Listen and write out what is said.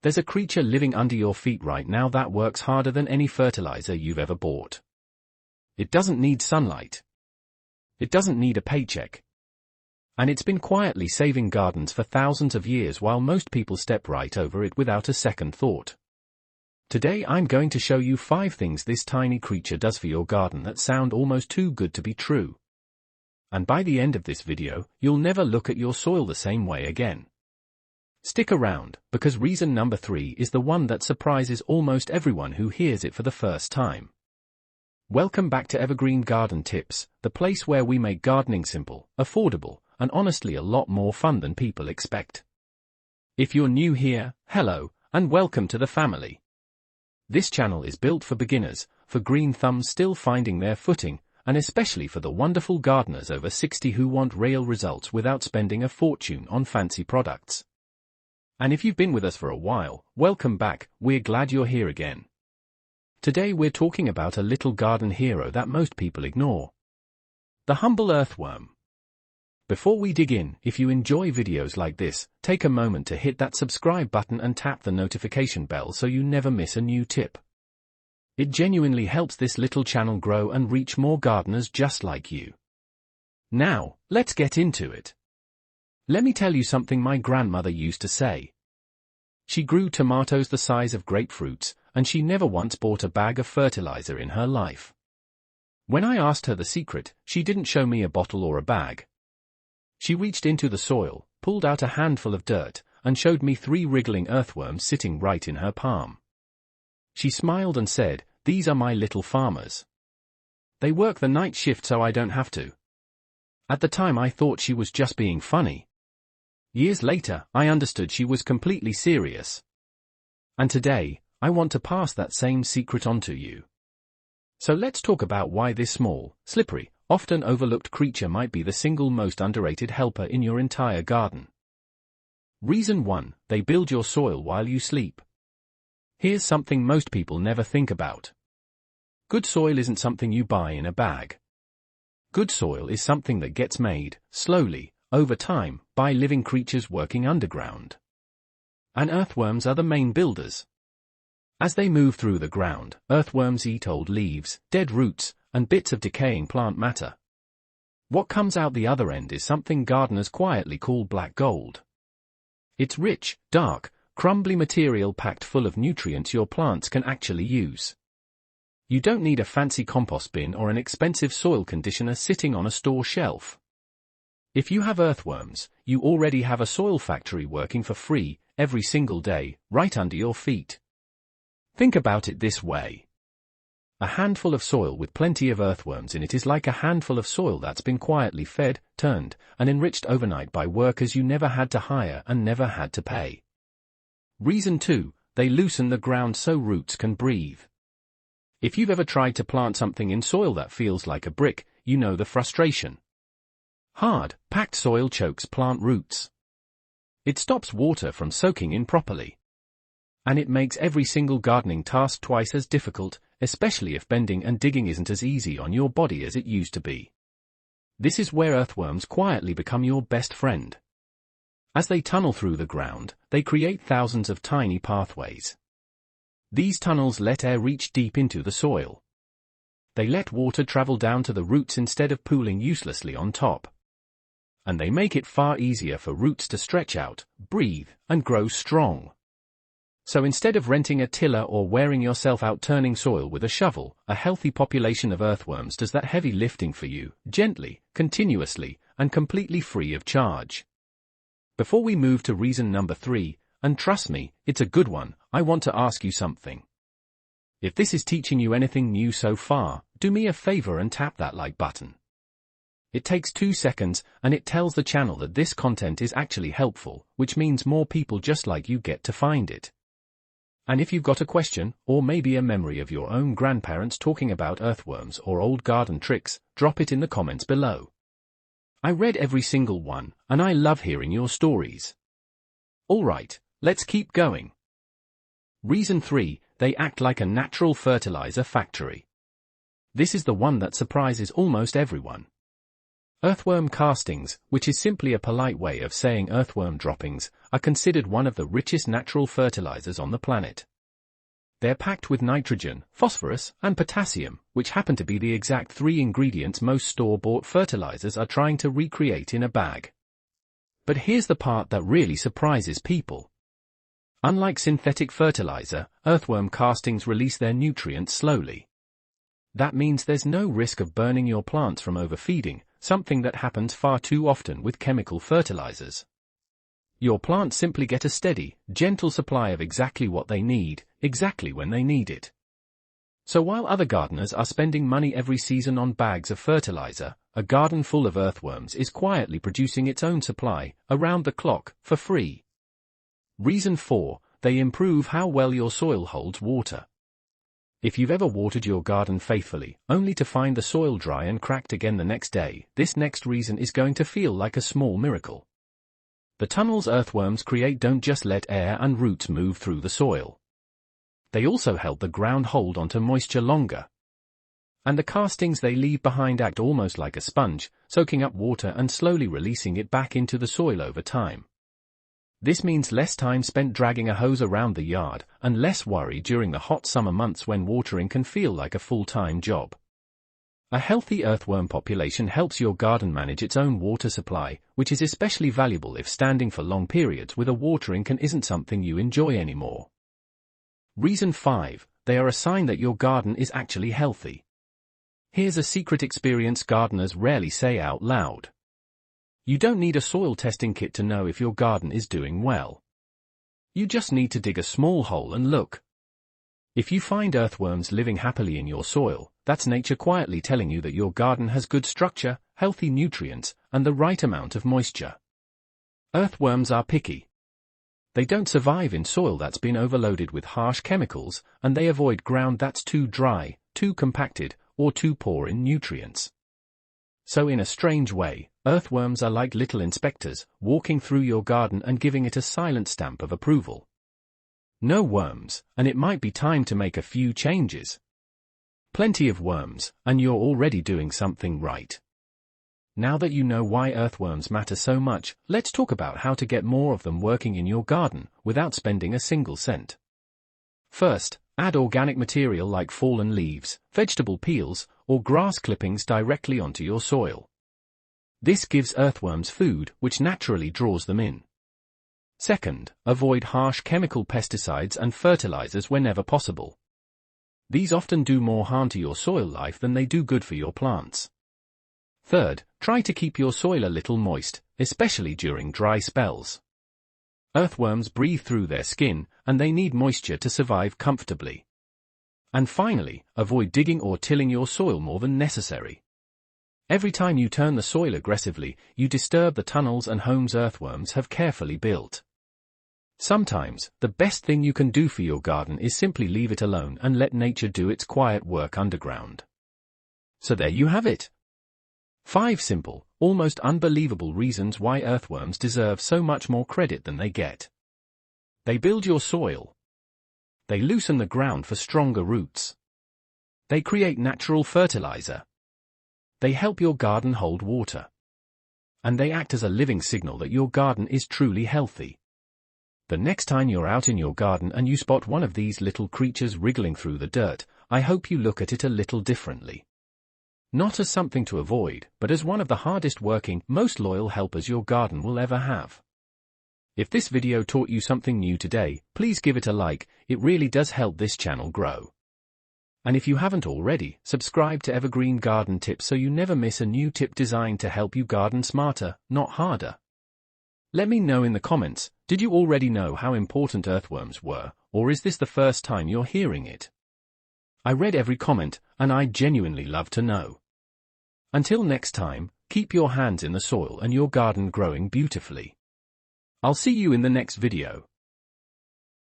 There's a creature living under your feet right now that works harder than any fertilizer you've ever bought. It doesn't need sunlight. It doesn't need a paycheck. And it's been quietly saving gardens for thousands of years while most people step right over it without a second thought. Today I'm going to show you 5 things this tiny creature does for your garden that sound almost too good to be true. And by the end of this video, you'll never look at your soil the same way again. Stick around, because reason number 3 is the one that surprises almost everyone who hears it for the first time. Welcome back to Evergreen Garden Tips, the place where we make gardening simple, affordable, and honestly a lot more fun than people expect. If you're new here, hello, and welcome to the family. This channel is built for beginners, for green thumbs still finding their footing, and especially for the wonderful gardeners over 60 who want real results without spending a fortune on fancy products. And if you've been with us for a while, welcome back, we're glad you're here again. Today we're talking about a little garden hero that most people ignore. The humble earthworm. Before we dig in, if you enjoy videos like this, take a moment to hit that subscribe button and tap the notification bell so you never miss a new tip. It genuinely helps this little channel grow and reach more gardeners just like you. Now, let's get into it. Let me tell you something my grandmother used to say. She grew tomatoes the size of grapefruits, and she never once bought a bag of fertilizer in her life. When I asked her the secret, she didn't show me a bottle or a bag. She reached into the soil, pulled out a handful of dirt, and showed me 3 wriggling earthworms sitting right in her palm. She smiled and said, "These are my little farmers. They work the night shift so I don't have to." At the time I thought she was just being funny. Years later, I understood she was completely serious. And today, I want to pass that same secret on to you. So let's talk about why this small, slippery, often overlooked creature might be the single most underrated helper in your entire garden. Reason 1, they build your soil while you sleep. Here's something most people never think about. Good soil isn't something you buy in a bag. Good soil is something that gets made, slowly, over time, by living creatures working underground. And earthworms are the main builders. As they move through the ground, earthworms eat old leaves, dead roots, and bits of decaying plant matter. What comes out the other end is something gardeners quietly call black gold. It's rich, dark, crumbly material packed full of nutrients your plants can actually use. You don't need a fancy compost bin or an expensive soil conditioner sitting on a store shelf. If you have earthworms, you already have a soil factory working for free, every single day, right under your feet. Think about it this way. A handful of soil with plenty of earthworms in it is like a handful of soil that's been quietly fed, turned, and enriched overnight by workers you never had to hire and never had to pay. Reason 2, they loosen the ground so roots can breathe. If you've ever tried to plant something in soil that feels like a brick, you know the frustration. Hard, packed soil chokes plant roots. It stops water from soaking in properly. And it makes every single gardening task twice as difficult, especially if bending and digging isn't as easy on your body as it used to be. This is where earthworms quietly become your best friend. As they tunnel through the ground, they create thousands of tiny pathways. These tunnels let air reach deep into the soil. They let water travel down to the roots instead of pooling uselessly on top. And they make it far easier for roots to stretch out, breathe, and grow strong. So instead of renting a tiller or wearing yourself out turning soil with a shovel, a healthy population of earthworms does that heavy lifting for you, gently, continuously, and completely free of charge. Before we move to reason number 3, and trust me, it's a good one, I want to ask you something. If this is teaching you anything new so far, do me a favor and tap that like button. It takes 2 seconds, and it tells the channel that this content is actually helpful, which means more people just like you get to find it. And if you've got a question, or maybe a memory of your own grandparents talking about earthworms or old garden tricks, drop it in the comments below. I read every single one, and I love hearing your stories. Alright, let's keep going. Reason 3, they act like a natural fertilizer factory. This is the one that surprises almost everyone. Earthworm castings, which is simply a polite way of saying earthworm droppings, are considered one of the richest natural fertilizers on the planet. They're packed with nitrogen, phosphorus, and potassium, which happen to be the exact three ingredients most store-bought fertilizers are trying to recreate in a bag. But here's the part that really surprises people. Unlike synthetic fertilizer, earthworm castings release their nutrients slowly. That means there's no risk of burning your plants from overfeeding, something that happens far too often with chemical fertilizers. Your plants simply get a steady, gentle supply of exactly what they need, exactly when they need it. So while other gardeners are spending money every season on bags of fertilizer, a garden full of earthworms is quietly producing its own supply, around the clock, for free. Reason 4, they improve how well your soil holds water. If you've ever watered your garden faithfully, only to find the soil dry and cracked again the next day, this next reason is going to feel like a small miracle. The tunnels earthworms create don't just let air and roots move through the soil. They also help the ground hold onto moisture longer. And the castings they leave behind act almost like a sponge, soaking up water and slowly releasing it back into the soil over time. This means less time spent dragging a hose around the yard, and less worry during the hot summer months when watering can feel like a full-time job. A healthy earthworm population helps your garden manage its own water supply, which is especially valuable if standing for long periods with a watering can isn't something you enjoy anymore. Reason 5, they are a sign that your garden is actually healthy. Here's a secret experience gardeners rarely say out loud. You don't need a soil testing kit to know if your garden is doing well. You just need to dig a small hole and look. If you find earthworms living happily in your soil, that's nature quietly telling you that your garden has good structure, healthy nutrients, and the right amount of moisture. Earthworms are picky. They don't survive in soil that's been overloaded with harsh chemicals, and they avoid ground that's too dry, too compacted, or too poor in nutrients. So in a strange way, earthworms are like little inspectors, walking through your garden and giving it a silent stamp of approval. No worms, and it might be time to make a few changes. Plenty of worms, and you're already doing something right. Now that you know why earthworms matter so much, let's talk about how to get more of them working in your garden, without spending a single cent. First, add organic material like fallen leaves, vegetable peels, or grass clippings directly onto your soil. This gives earthworms food, which naturally draws them in. Second, avoid harsh chemical pesticides and fertilizers whenever possible. These often do more harm to your soil life than they do good for your plants. Third, try to keep your soil a little moist, especially during dry spells. Earthworms breathe through their skin, and they need moisture to survive comfortably. And finally, avoid digging or tilling your soil more than necessary. Every time you turn the soil aggressively, you disturb the tunnels and homes earthworms have carefully built. Sometimes, the best thing you can do for your garden is simply leave it alone and let nature do its quiet work underground. So there you have it. 5 simple, almost unbelievable reasons why earthworms deserve so much more credit than they get. They build your soil. They loosen the ground for stronger roots. They create natural fertilizer. They help your garden hold water. And they act as a living signal that your garden is truly healthy. The next time you're out in your garden and you spot one of these little creatures wriggling through the dirt, I hope you look at it a little differently. Not as something to avoid, but as one of the hardest working, most loyal helpers your garden will ever have. If this video taught you something new today, please give it a like, it really does help this channel grow. And if you haven't already, subscribe to Evergreen Garden Tips so you never miss a new tip designed to help you garden smarter, not harder. Let me know in the comments, did you already know how important earthworms were, or is this the first time you're hearing it? I read every comment, and I genuinely love to know. Until next time, keep your hands in the soil and your garden growing beautifully. I'll see you in the next video.